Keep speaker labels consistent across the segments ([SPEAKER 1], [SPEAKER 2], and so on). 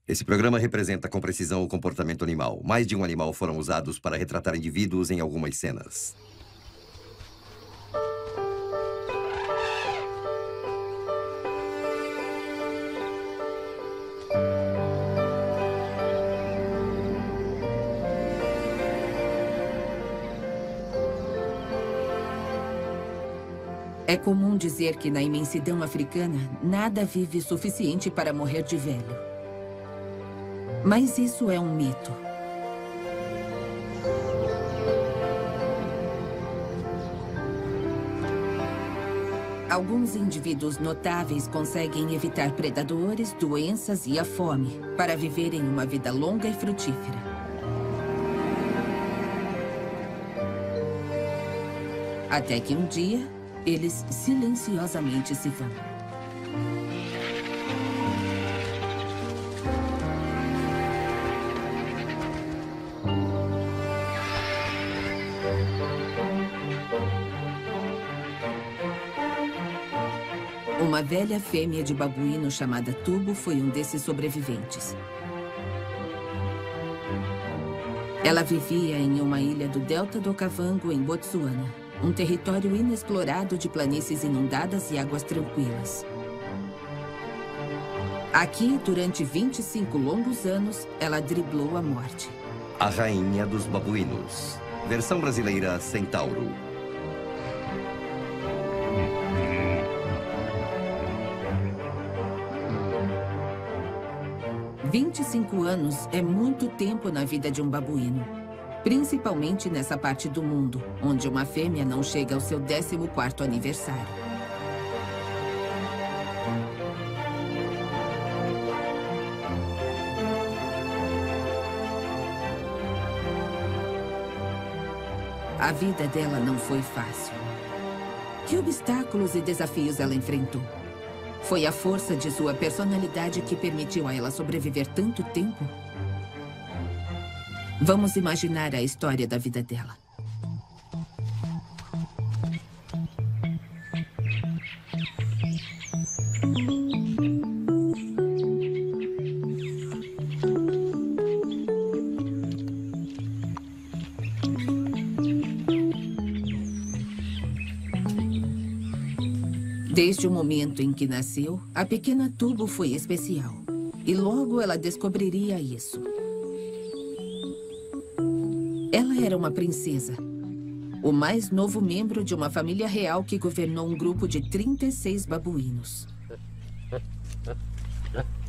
[SPEAKER 1] Esse programa representa com precisão o comportamento animal. Mais de um animal foram usados para retratar indivíduos em algumas cenas.
[SPEAKER 2] É comum dizer que na imensidão africana, nada vive suficiente para morrer de velho. Mas isso é um mito. Alguns indivíduos notáveis conseguem evitar predadores, doenças e a fome para viverem uma vida longa e frutífera. Até que um dia, eles silenciosamente se vão. Uma velha fêmea de babuíno chamada Tubo foi um desses sobreviventes. Ela vivia em uma ilha do Delta do Okavango, em Botsuana, um território inexplorado de planícies inundadas e águas tranquilas. Aqui, durante 25 longos anos, ela driblou a morte.
[SPEAKER 1] A Rainha dos Babuínos. Versão brasileira Centauro.
[SPEAKER 2] Há 25 anos é muito tempo na vida de um babuíno. Principalmente nessa parte do mundo, onde uma fêmea não chega ao seu 14º aniversário. A vida dela não foi fácil. Que obstáculos e desafios ela enfrentou? Foi a força de sua personalidade que permitiu a ela sobreviver tanto tempo? Vamos imaginar a história da vida dela. Desde o momento em que nasceu, a pequena Tubo foi especial. E logo ela descobriria isso. Ela era uma princesa. O mais novo membro de uma família real que governou um grupo de 36 babuínos.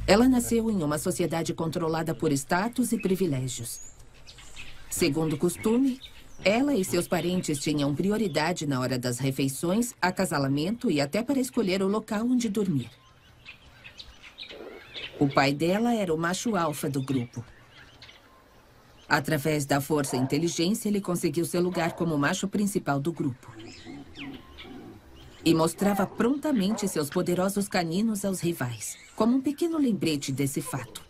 [SPEAKER 2] Ela nasceu em uma sociedade controlada por status e privilégios. Segundo o costume, ela e seus parentes tinham prioridade na hora das refeições, acasalamento e até para escolher o local onde dormir. O pai dela era o macho alfa do grupo. Através da força e inteligência, ele conseguiu seu lugar como o macho principal do grupo. E mostrava prontamente seus poderosos caninos aos rivais, como um pequeno lembrete desse fato.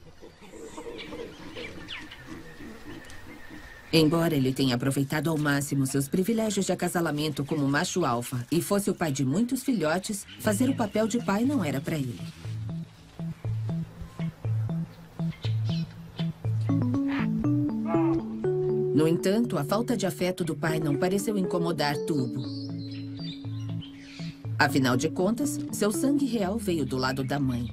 [SPEAKER 2] Embora ele tenha aproveitado ao máximo seus privilégios de acasalamento como macho alfa e fosse o pai de muitos filhotes, fazer o papel de pai não era para ele. No entanto, a falta de afeto do pai não pareceu incomodar Tubo. Afinal de contas, seu sangue real veio do lado da mãe.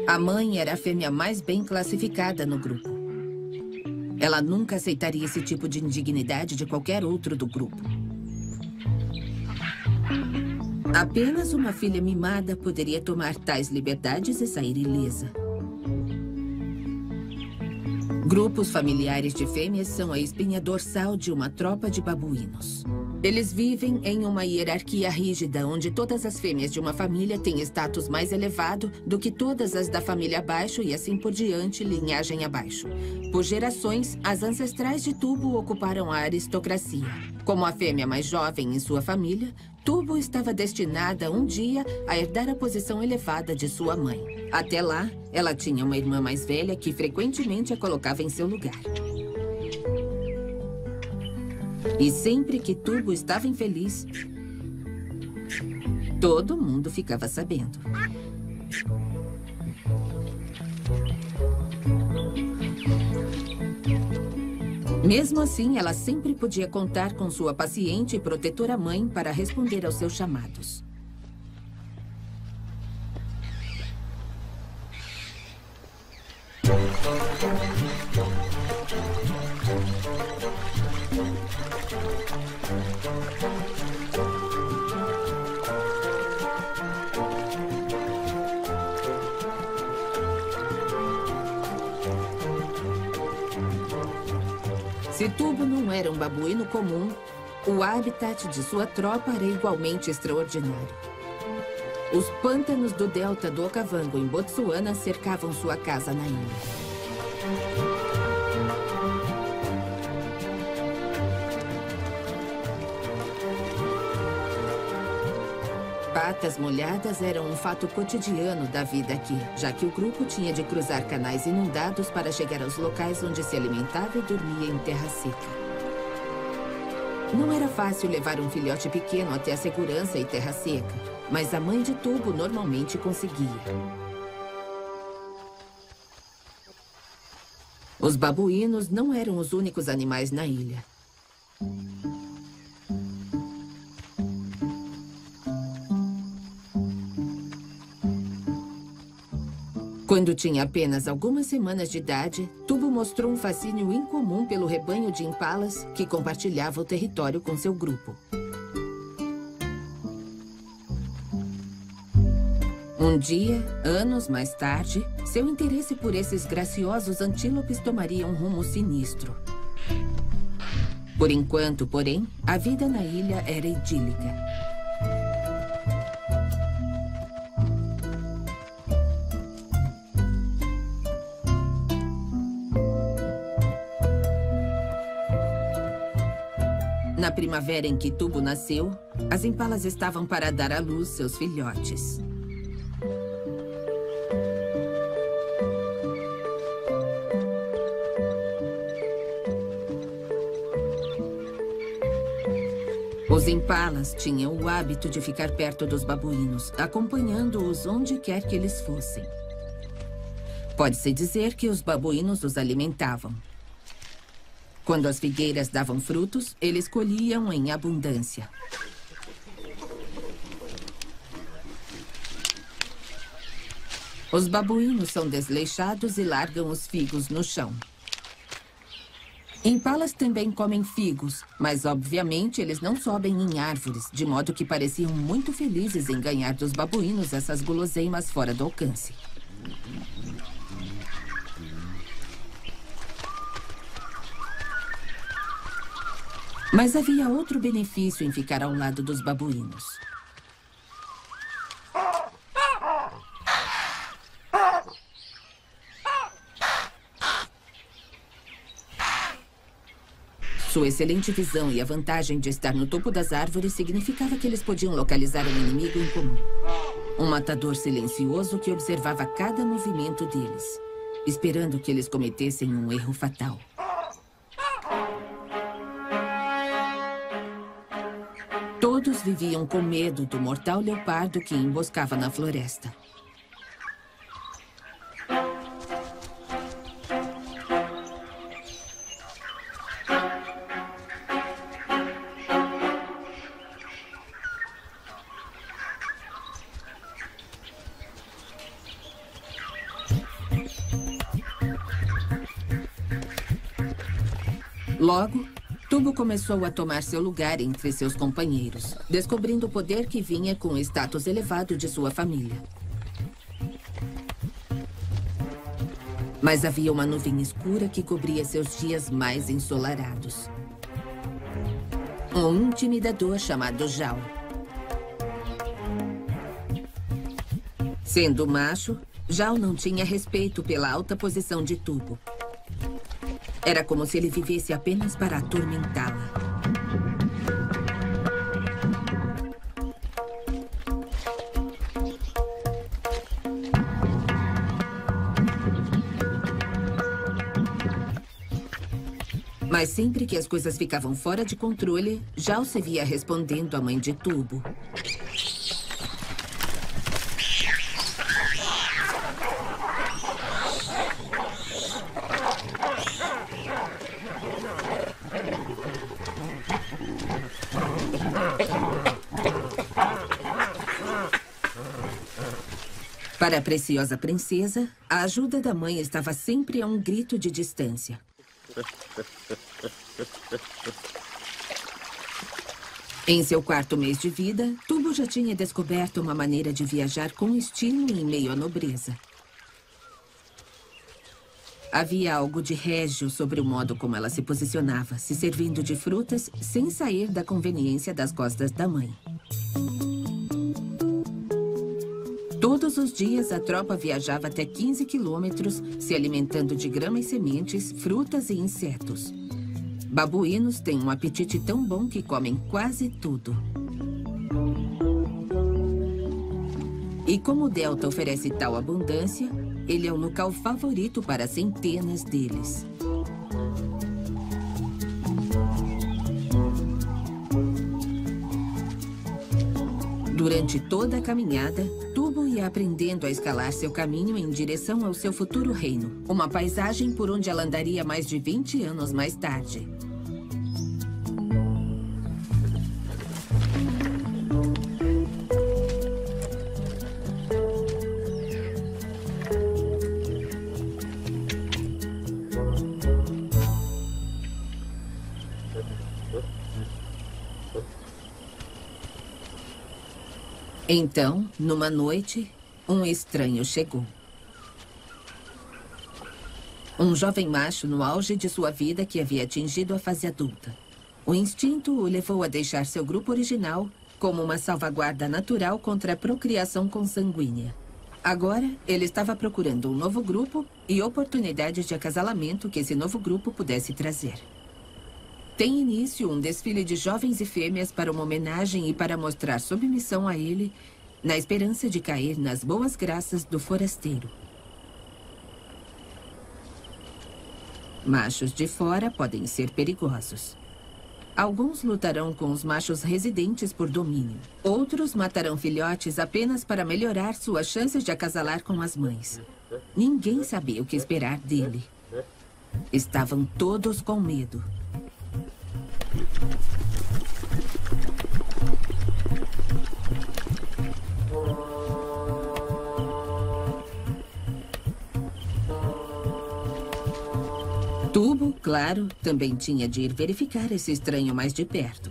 [SPEAKER 2] A mãe era a fêmea mais bem classificada no grupo. Ela nunca aceitaria esse tipo de indignidade de qualquer outro do grupo. Apenas uma filha mimada poderia tomar tais liberdades e sair ilesa. Grupos familiares de fêmeas são a espinha dorsal de uma tropa de babuínos. Eles vivem em uma hierarquia rígida, onde todas as fêmeas de uma família têm status mais elevado do que todas as da família abaixo e assim por diante, linhagem abaixo. Por gerações, as ancestrais de Tubo ocuparam a aristocracia. Como a fêmea mais jovem em sua família, Tubo estava destinada um dia a herdar a posição elevada de sua mãe. Até lá, ela tinha uma irmã mais velha que frequentemente a colocava em seu lugar. E sempre que Tubo estava infeliz, todo mundo ficava sabendo. Mesmo assim, ela sempre podia contar com sua paciente e protetora mãe para responder aos seus chamados. Se Tubo não era um babuíno comum, o habitat de sua tropa era igualmente extraordinário. Os pântanos do delta do Okavango, em Botsuana, cercavam sua casa na ilha. Patas molhadas eram um fato cotidiano da vida aqui, já que o grupo tinha de cruzar canais inundados para chegar aos locais onde se alimentava e dormia em terra seca. Não era fácil levar um filhote pequeno até a segurança e terra seca, mas a mãe de Tubo normalmente conseguia. Os babuínos não eram os únicos animais na ilha. Quando tinha apenas algumas semanas de idade, Tubo mostrou um fascínio incomum pelo rebanho de impalas que compartilhava o território com seu grupo. Um dia, anos mais tarde, seu interesse por esses graciosos antílopes tomaria um rumo sinistro. Por enquanto, porém, a vida na ilha era idílica. Na primavera em que Tubo nasceu, as impalas estavam para dar à luz seus filhotes. Os impalas tinham o hábito de ficar perto dos babuínos, acompanhando-os onde quer que eles fossem. Pode-se dizer que os babuínos os alimentavam. Quando as figueiras davam frutos, eles colhiam em abundância. Os babuínos são desleixados e largam os figos no chão. Impalas também comem figos, mas obviamente eles não sobem em árvores, de modo que pareciam muito felizes em ganhar dos babuínos essas guloseimas fora do alcance. Mas havia outro benefício em ficar ao lado dos babuínos. Sua excelente visão e a vantagem de estar no topo das árvores significava que eles podiam localizar um inimigo em comum. Um matador silencioso que observava cada movimento deles, esperando que eles cometessem um erro fatal. Todos viviam com medo do mortal leopardo que emboscava na floresta. Logo, Tubo começou a tomar seu lugar entre seus companheiros, descobrindo o poder que vinha com o status elevado de sua família. Mas havia uma nuvem escura que cobria seus dias mais ensolarados. Um intimidador chamado Jao. Sendo macho, Jao não tinha respeito pela alta posição de Tubo. Era como se ele vivesse apenas para atormentá-la. Mas sempre que as coisas ficavam fora de controle, Jal se via respondendo à mãe de Tubo. Para a preciosa princesa, a ajuda da mãe estava sempre a um grito de distância. Em seu 4º mês de vida, Tubo já tinha descoberto uma maneira de viajar com estilo em meio à nobreza. Havia algo de régio sobre o modo como ela se posicionava, se servindo de frutas sem sair da conveniência das costas da mãe. Todos os dias, a tropa viajava até 15 quilômetros, se alimentando de grama e sementes, frutas e insetos. Babuínos têm um apetite tão bom que comem quase tudo. E como o Delta oferece tal abundância, ele é o local favorito para centenas deles. Durante toda a caminhada, Tubo ia aprendendo a escalar seu caminho em direção ao seu futuro reino. Uma paisagem por onde ela andaria mais de 20 anos mais tarde. Então, numa noite, um estranho chegou. Um jovem macho no auge de sua vida que havia atingido a fase adulta. O instinto o levou a deixar seu grupo original como uma salvaguarda natural contra a procriação consanguínea. Agora, ele estava procurando um novo grupo e oportunidades de acasalamento que esse novo grupo pudesse trazer. Tem início um desfile de jovens e fêmeas para uma homenagem e para mostrar submissão a ele, na esperança de cair nas boas graças do forasteiro. Machos de fora podem ser perigosos. Alguns lutarão com os machos residentes por domínio. Outros matarão filhotes apenas para melhorar suas chances de acasalar com as mães. Ninguém sabia o que esperar dele. Estavam todos com medo. Tubo, claro, também tinha de ir verificar esse estranho mais de perto.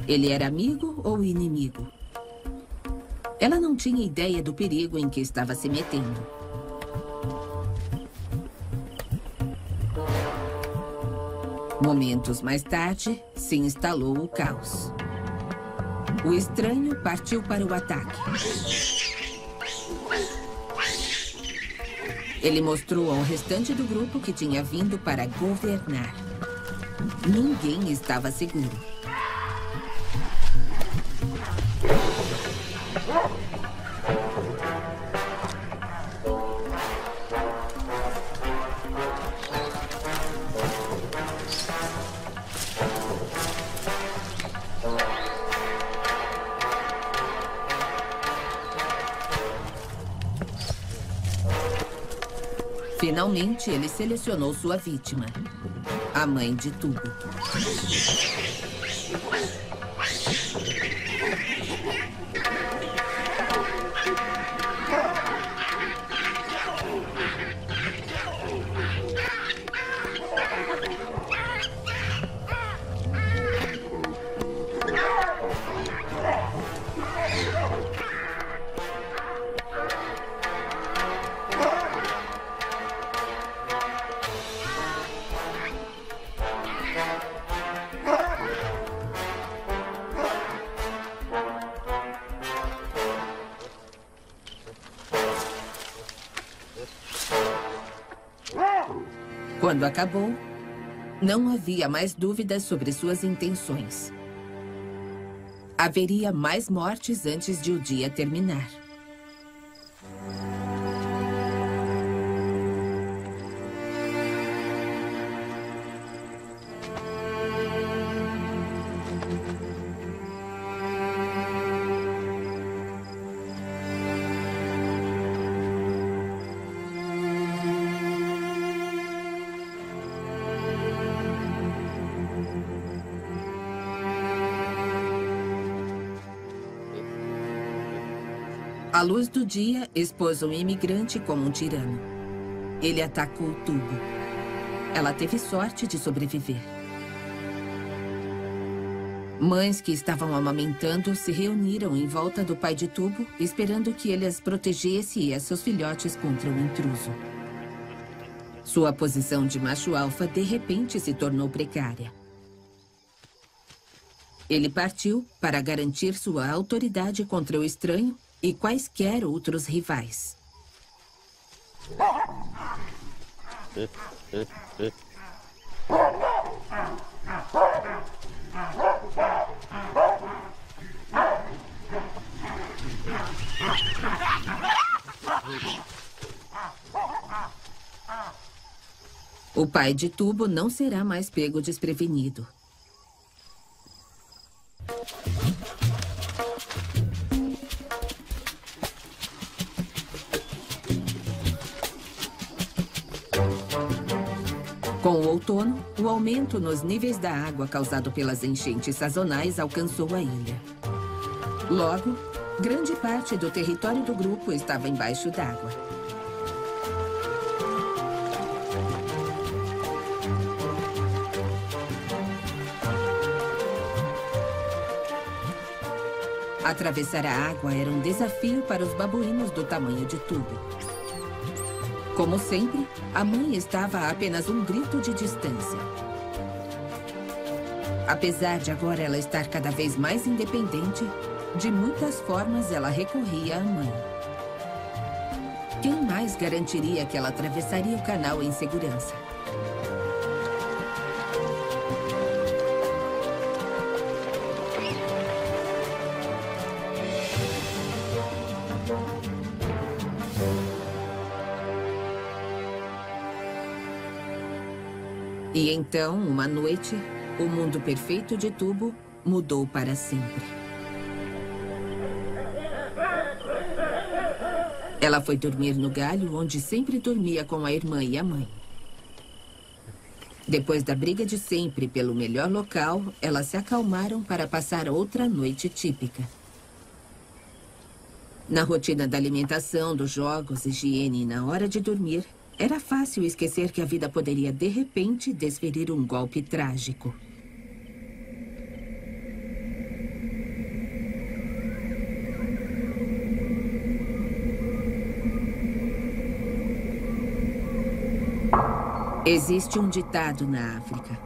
[SPEAKER 2] Ele era amigo ou inimigo? Ela não tinha ideia do perigo em que estava se metendo. Momentos mais tarde, se instalou o caos. O estranho partiu para o ataque. Ele mostrou ao restante do grupo que tinha vindo para governar. Ninguém estava seguro. Finalmente, ele selecionou sua vítima, a mãe de Tubo. Quando acabou, não havia mais dúvidas sobre suas intenções. Haveria mais mortes antes de o dia terminar. A luz do dia expôs um imigrante como um tirano. Ele atacou o tubo. Ela teve sorte de sobreviver. Mães que estavam amamentando se reuniram em volta do pai de tubo, esperando que ele as protegesse e a seus filhotes contra o intruso. Sua posição de macho alfa de repente se tornou precária. Ele partiu para garantir sua autoridade contra o estranho e quaisquer outros rivais. O pai de tubo não será mais pego desprevenido. Com o outono, o aumento nos níveis da água causado pelas enchentes sazonais alcançou a ilha. Logo, grande parte do território do grupo estava embaixo d'água. Atravessar a água era um desafio para os babuínos do tamanho de tubo. Como sempre, a mãe estava a apenas um grito de distância. Apesar de agora ela estar cada vez mais independente, de muitas formas ela recorria à mãe. Quem mais garantiria que ela atravessaria o canal em segurança? E então, uma noite, o mundo perfeito de tubo mudou para sempre. Ela foi dormir no galho onde sempre dormia com a irmã e a mãe. Depois da briga de sempre pelo melhor local, elas se acalmaram para passar outra noite típica. Na rotina da alimentação, dos jogos, higiene e na hora de dormir, era fácil esquecer que a vida poderia, de repente, desferir um golpe trágico. Existe um ditado na África.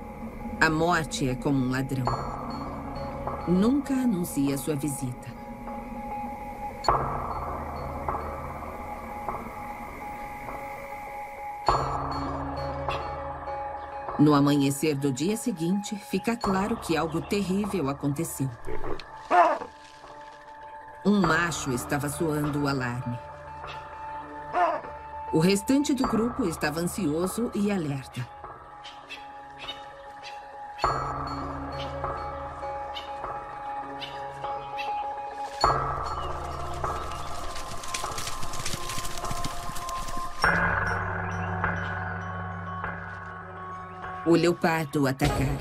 [SPEAKER 2] A morte é como um ladrão. Nunca anuncia sua visita. No amanhecer do dia seguinte, fica claro que algo terrível aconteceu. Um macho estava soando o alarme. O restante do grupo estava ansioso e alerta. O leopardo atacara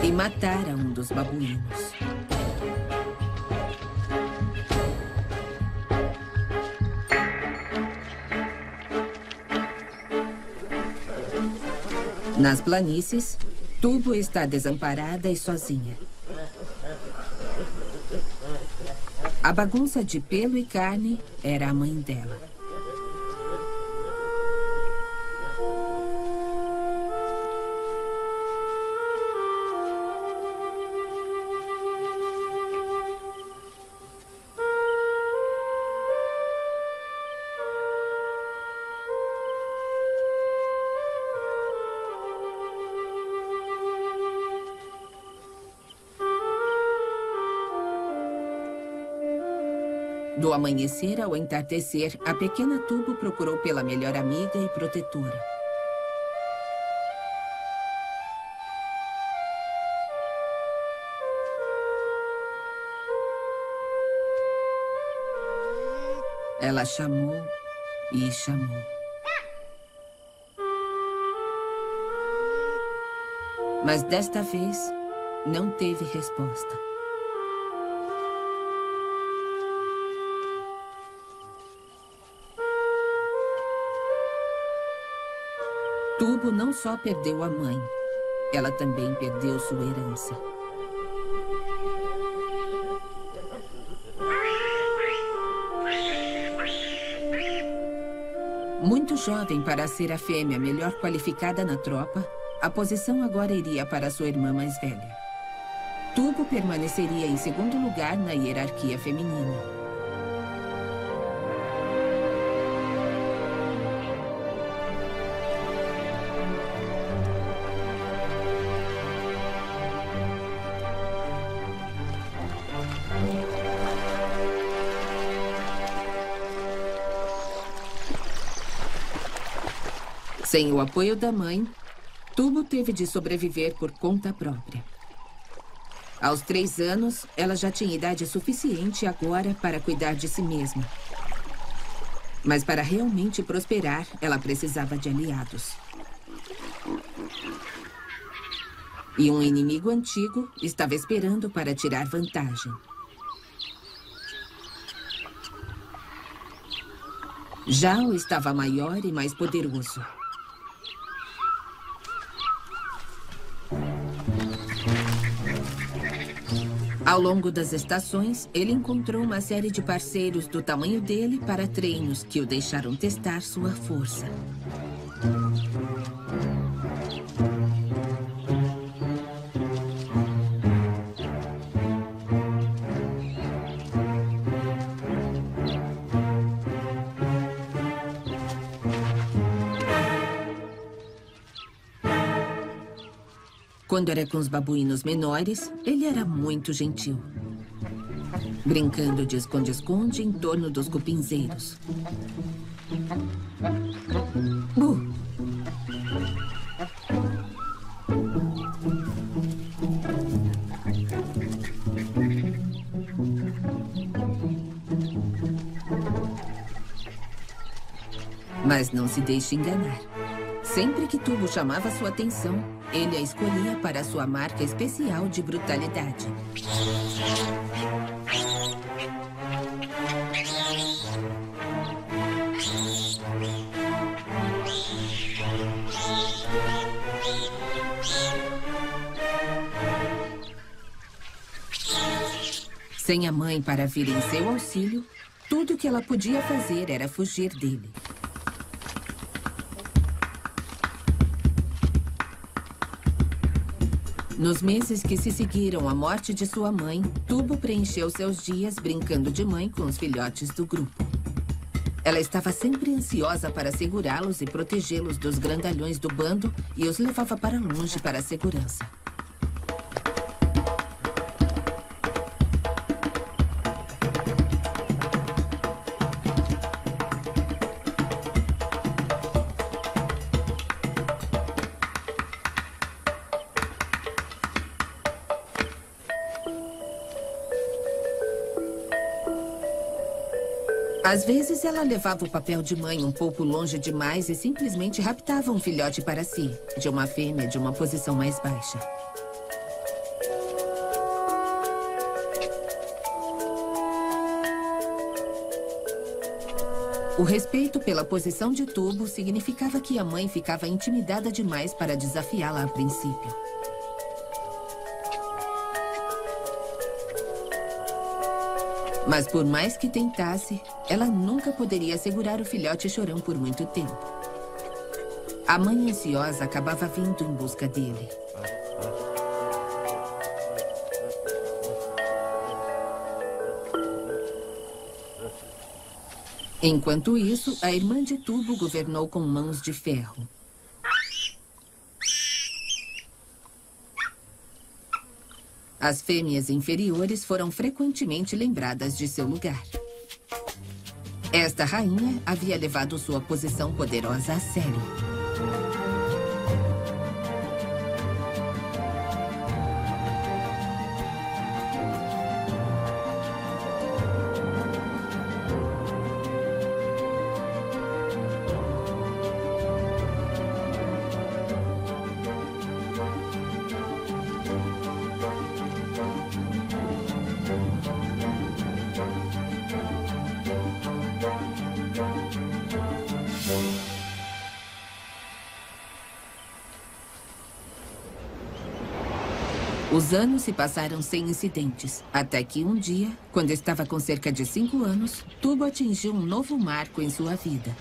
[SPEAKER 2] e matara um dos babuínos. Nas planícies, Tubo está desamparada e sozinha. A bagunça de pelo e carne era a mãe dela. Do amanhecer ao entardecer, a pequena Tubo procurou pela melhor amiga e protetora. Ela chamou e chamou. Mas desta vez, não teve resposta. Tubo não só perdeu a mãe, ela também perdeu sua herança. Muito jovem para ser a fêmea melhor qualificada na tropa, a posição agora iria para sua irmã mais velha. Tubo permaneceria em segundo lugar na hierarquia feminina. Sem o apoio da mãe, Tubo teve de sobreviver por conta própria. Aos 3 anos, ela já tinha idade suficiente agora para cuidar de si mesma. Mas para realmente prosperar, ela precisava de aliados. E um inimigo antigo estava esperando para tirar vantagem. Jao estava maior e mais poderoso. Ao longo das estações, ele encontrou uma série de parceiros do tamanho dele para treinos que o deixaram testar sua força. Quando era com os babuínos menores, ele era muito gentil. Brincando de esconde-esconde em torno dos cupinzeiros. Bu! Mas não se deixe enganar. Sempre que Tubo chamava sua atenção, ele a escolhia para sua marca especial de brutalidade. Sem a mãe para vir em seu auxílio, tudo que ela podia fazer era fugir dele. Nos meses que se seguiram à morte de sua mãe, Tubo preencheu seus dias brincando de mãe com os filhotes do grupo. Ela estava sempre ansiosa para segurá-los e protegê-los dos grandalhões do bando e os levava para longe para a segurança. Às vezes, ela levava o papel de mãe um pouco longe demais e simplesmente raptava um filhote para si, de uma fêmea de uma posição mais baixa. O respeito pela posição de Tubo significava que a mãe ficava intimidada demais para desafiá-la a princípio. Mas por mais que tentasse, ela nunca poderia segurar o filhote chorão por muito tempo. A mãe ansiosa acabava vindo em busca dele. Enquanto isso, a irmã de Tubo governou com mãos de ferro. As fêmeas inferiores foram frequentemente lembradas de seu lugar. Esta rainha havia levado sua posição poderosa a sério. Os anos se passaram sem incidentes, até que um dia, quando estava com cerca de 5 anos, Tubo atingiu um novo marco em sua vida.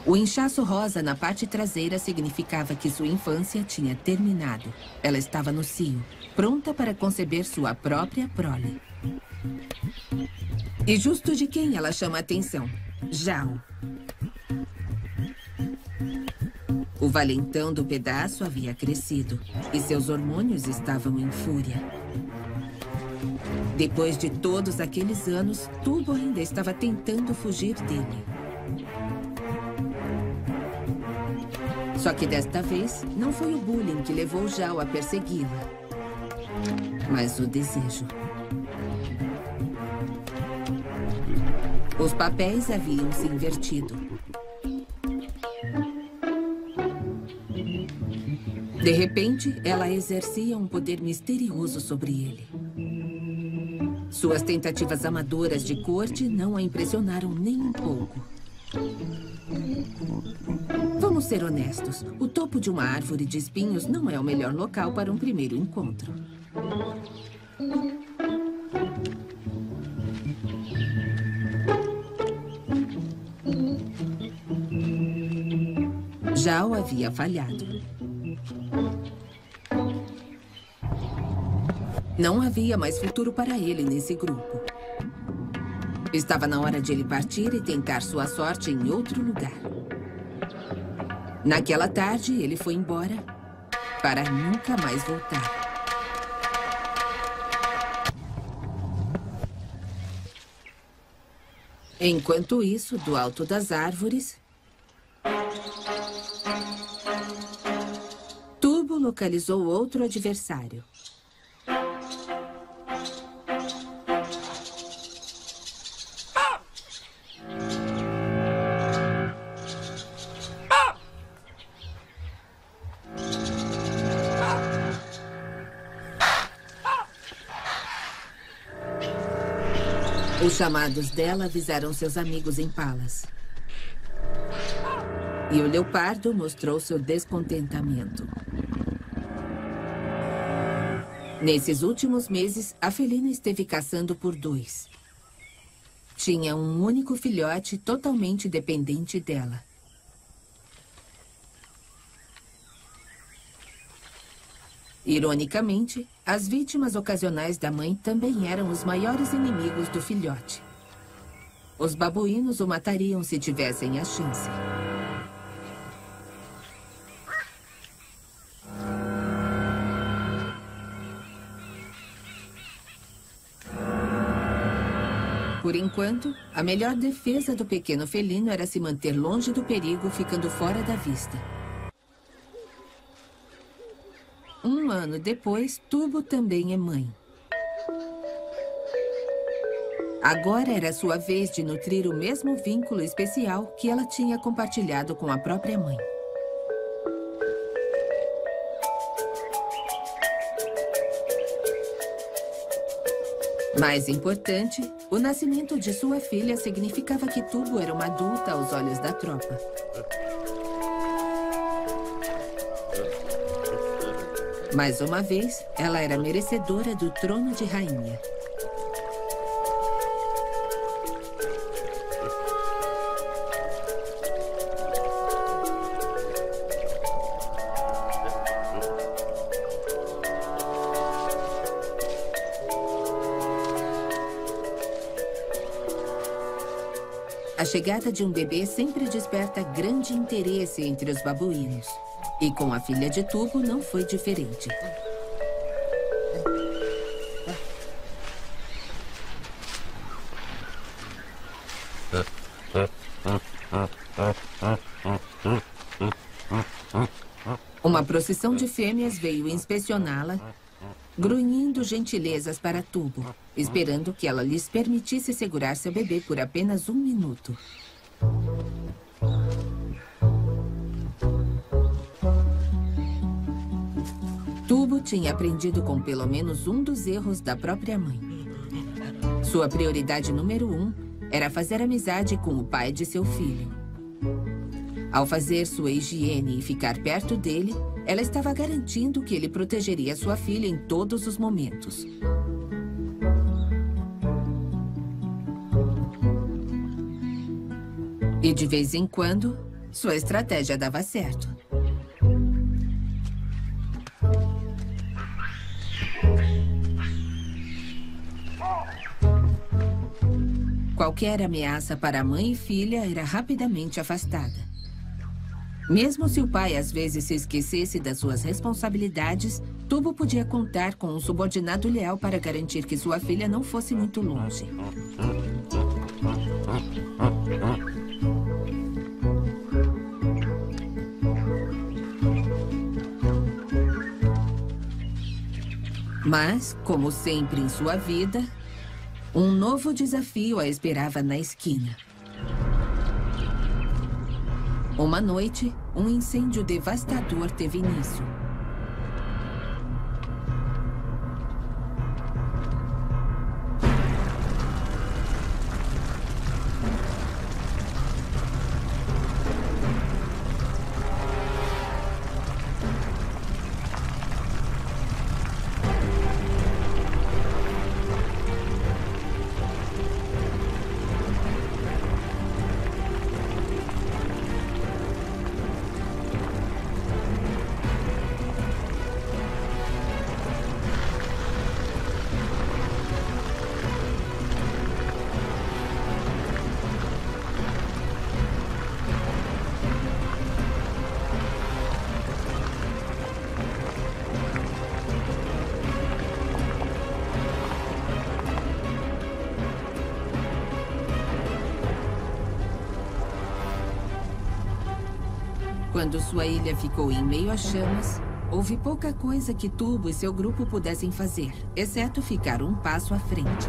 [SPEAKER 2] O inchaço rosa na parte traseira significava que sua infância tinha terminado. Ela estava no cio, pronta para conceber sua própria prole. E justo de quem ela chama a atenção? Zhao. O valentão do pedaço havia crescido e seus hormônios estavam em fúria. Depois de todos aqueles anos, Tubo ainda estava tentando fugir dele. Só que desta vez, não foi o bullying que levou Zhao a persegui-la, mas o desejo. Os papéis haviam se invertido. De repente, ela exercia um poder misterioso sobre ele. Suas tentativas amadoras de corte não a impressionaram nem um pouco. Vamos ser honestos. O topo de uma árvore de espinhos não é o melhor local para um primeiro encontro. Zhao havia falhado. Não havia mais futuro para ele nesse grupo. Estava na hora de ele partir e tentar sua sorte em outro lugar. Naquela tarde, ele foi embora para nunca mais voltar. Enquanto isso, do alto das árvores, Tubo localizou outro adversário. Os chamados dela avisaram seus amigos em Palas. E o leopardo mostrou seu descontentamento. Nesses últimos meses, a felina esteve caçando por 2. Tinha um único filhote totalmente dependente dela. Ironicamente, as vítimas ocasionais da mãe também eram os maiores inimigos do filhote. Os babuínos o matariam se tivessem a chance. Por enquanto, a melhor defesa do pequeno felino era se manter longe do perigo, ficando fora da vista. Um ano depois, Tubo também é mãe. Agora era sua vez de nutrir o mesmo vínculo especial que ela tinha compartilhado com a própria mãe. Mais importante, o nascimento de sua filha significava que Tubo era uma adulta aos olhos da tropa. Mais uma vez, ela era merecedora do trono de rainha. A chegada de um bebê sempre desperta grande interesse entre os babuínos. E com a filha de Tubo não foi diferente. Uma procissão de fêmeas veio inspecioná-la, grunhindo gentilezas para Tubo, esperando que ela lhes permitisse segurar seu bebê por apenas 1 minuto. Tubo tinha aprendido com pelo menos um dos erros da própria mãe. Sua prioridade número 1 era fazer amizade com o pai de seu filho. Ao fazer sua higiene e ficar perto dele, ela estava garantindo que ele protegeria sua filha em todos os momentos. E de vez em quando, sua estratégia dava certo. Qualquer ameaça para a mãe e filha era rapidamente afastada. Mesmo se o pai às vezes se esquecesse das suas responsabilidades, Tubo podia contar com um subordinado leal para garantir que sua filha não fosse muito longe. Mas, como sempre em sua vida, um novo desafio a esperava na esquina. Uma noite, um incêndio devastador teve início. Quando sua ilha ficou em meio a chamas, houve pouca coisa que Tubo e seu grupo pudessem fazer, exceto ficar um passo à frente.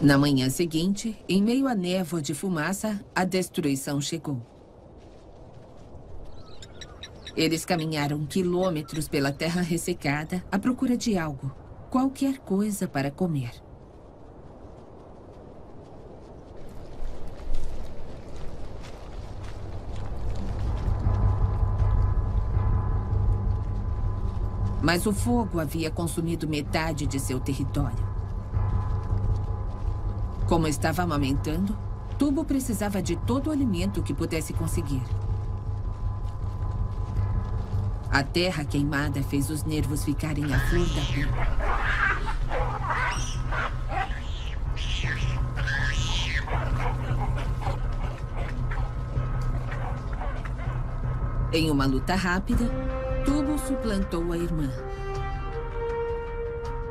[SPEAKER 2] Na manhã seguinte, em meio à névoa de fumaça, a destruição chegou. Eles caminharam quilômetros pela terra ressecada à procura de algo, qualquer coisa para comer. Mas o fogo havia consumido metade de seu território. Como estava amamentando, Tubo precisava de todo o alimento que pudesse conseguir. A terra queimada fez os nervos ficarem à flor da pele. Em uma luta rápida, Tubo suplantou a irmã.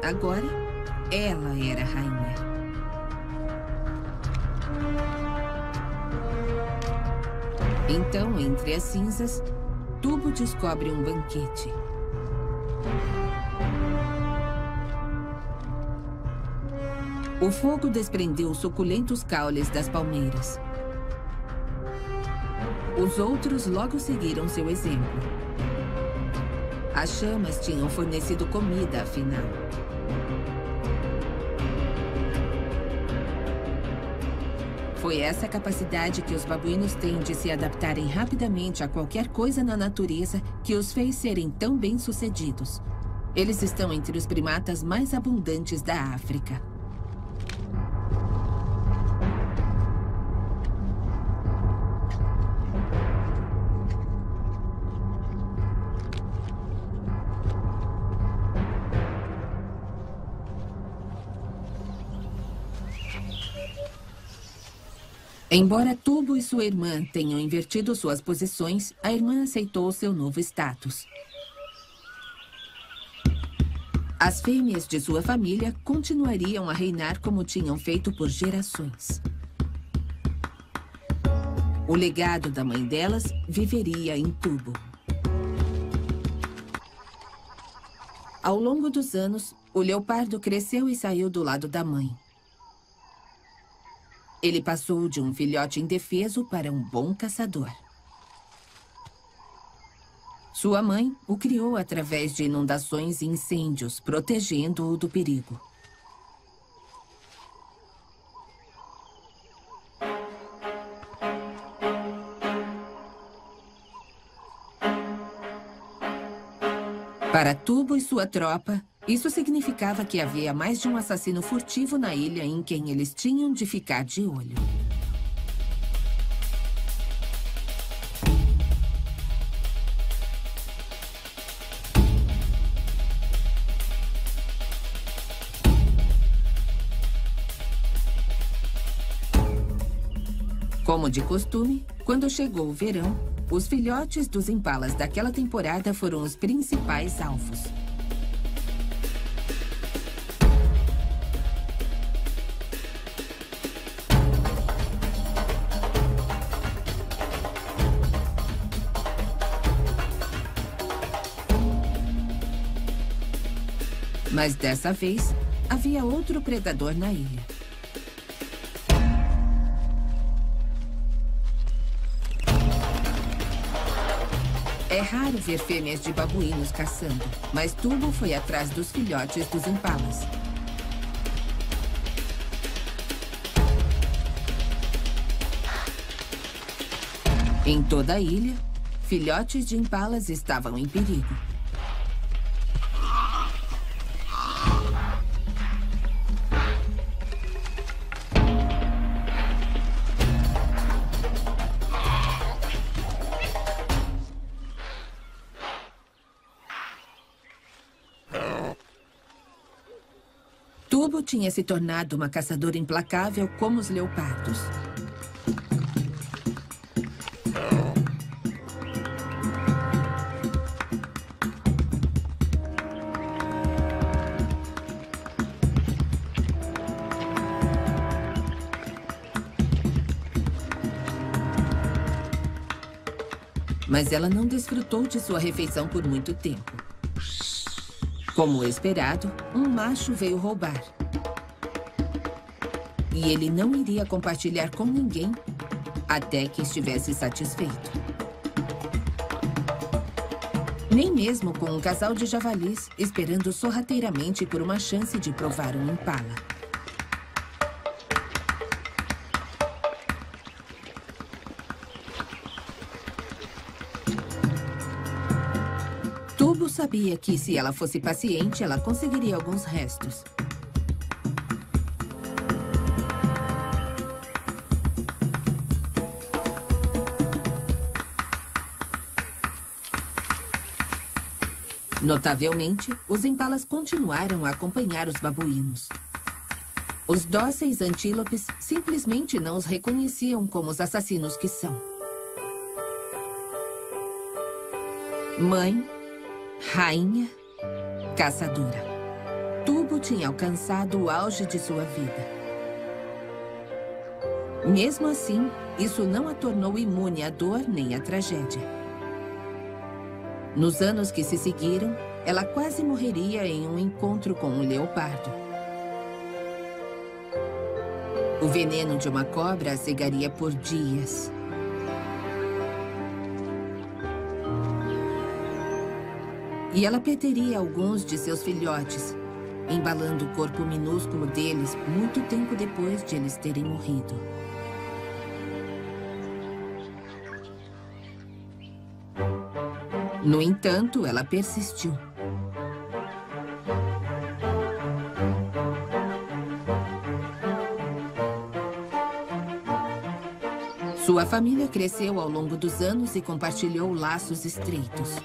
[SPEAKER 2] Agora, ela era a rainha. Então, entre as cinzas, Tubo descobre um banquete. O fogo desprendeu suculentos caules das palmeiras. Os outros logo seguiram seu exemplo. As chamas tinham fornecido comida, afinal. Foi essa capacidade que os babuínos têm de se adaptarem rapidamente a qualquer coisa na natureza que os fez serem tão bem-sucedidos. Eles estão entre os primatas mais abundantes da África. Embora Tubo e sua irmã tenham invertido suas posições, a irmã aceitou seu novo status. As fêmeas de sua família continuariam a reinar como tinham feito por gerações. O legado da mãe delas viveria em Tubo. Ao longo dos anos, o leopardo cresceu e saiu do lado da mãe. Ele passou de um filhote indefeso para um bom caçador. Sua mãe o criou através de inundações e incêndios, protegendo-o do perigo. Para Tubo e sua tropa, isso significava que havia mais de um assassino furtivo na ilha em quem eles tinham de ficar de olho. Como de costume, quando chegou o verão, os filhotes dos impalas daquela temporada foram os principais alvos. Mas dessa vez, havia outro predador na ilha. É raro ver fêmeas de babuínos caçando, mas Tubo foi atrás dos filhotes dos impalas. Em toda a ilha, filhotes de impalas estavam em perigo. Tubo tinha se tornado uma caçadora implacável como os leopardos. Mas ela não desfrutou de sua refeição por muito tempo. Como esperado, um macho veio roubar. E ele não iria compartilhar com ninguém até que estivesse satisfeito. Nem mesmo com um casal de javalis esperando sorrateiramente por uma chance de provar um impala. Tubo sabia que, se ela fosse paciente, ela conseguiria alguns restos. Notavelmente, os impalas continuaram a acompanhar os babuínos. Os dóceis antílopes simplesmente não os reconheciam como os assassinos que são. Mãe, rainha, caçadora. Tubo tinha alcançado o auge de sua vida. Mesmo assim, isso não a tornou imune à dor nem à tragédia. Nos anos que se seguiram, ela quase morreria em um encontro com um leopardo. O veneno de uma cobra a cegaria por dias. E ela perderia alguns de seus filhotes, embalando o corpo minúsculo deles muito tempo depois de eles terem morrido. No entanto, ela persistiu. Sua família cresceu ao longo dos anos e compartilhou laços estreitos.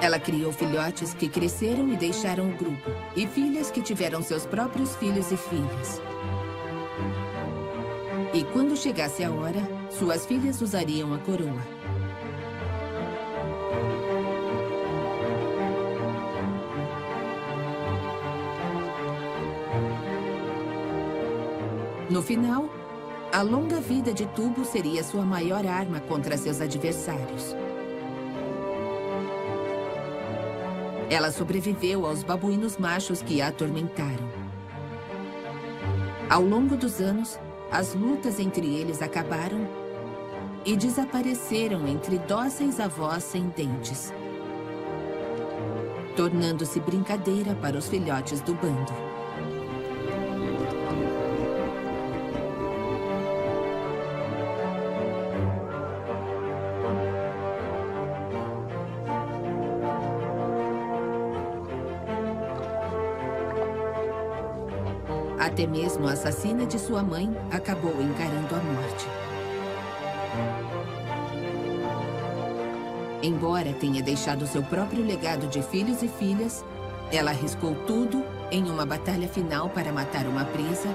[SPEAKER 2] Ela criou filhotes que cresceram e deixaram o grupo, e filhas que tiveram seus próprios filhos e filhas. E quando chegasse a hora, suas filhas usariam a coroa. No final, a longa vida de Tubo seria sua maior arma contra seus adversários. Ela sobreviveu aos babuínos machos que a atormentaram. Ao longo dos anos, as lutas entre eles acabaram e desapareceram entre dóceis avós sem dentes, tornando-se brincadeira para os filhotes do bando. Até mesmo a assassina de sua mãe acabou encarando a morte. Embora tenha deixado seu próprio legado de filhos e filhas, ela arriscou tudo em uma batalha final para matar uma presa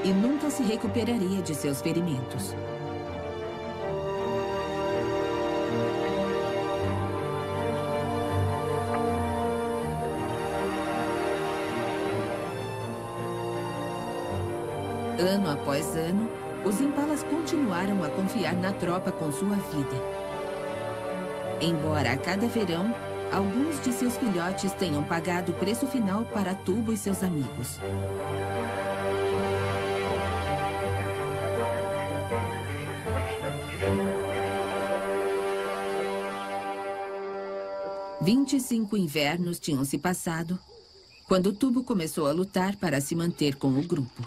[SPEAKER 2] e nunca se recuperaria de seus ferimentos. Ano após ano, os Impalas continuaram a confiar na tropa com sua vida. Embora a cada verão, alguns de seus filhotes tenham pagado o preço final para Tubo e seus amigos. "25 invernos tinham se passado quando Tubo começou a lutar para se manter com o grupo.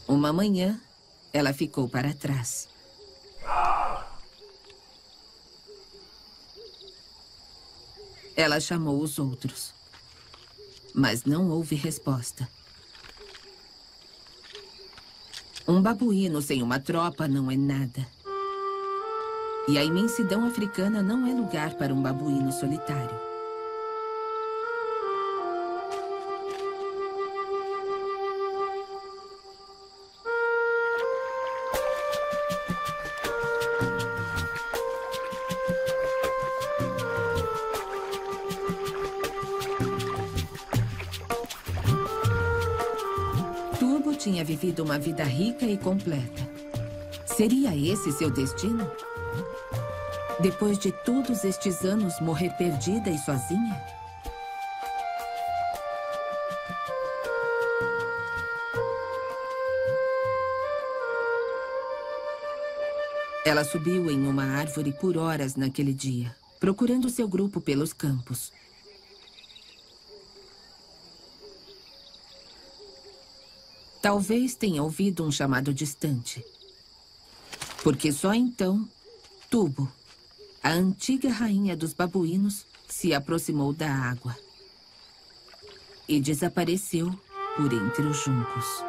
[SPEAKER 2] Uma manhã, ela ficou para trás. Ela chamou os outros, mas não houve resposta. Um babuíno sem uma tropa não é nada. E a imensidão africana não é lugar para um babuíno solitário. Tinha vivido uma vida rica e completa. Seria esse seu destino? Depois de todos estes anos, morrer perdida e sozinha? Ela subiu em uma árvore por horas naquele dia, procurando seu grupo pelos campos. Talvez tenha ouvido um chamado distante. Porque só então, Tubo, a antiga rainha dos babuínos, se aproximou da água e desapareceu por entre os juncos.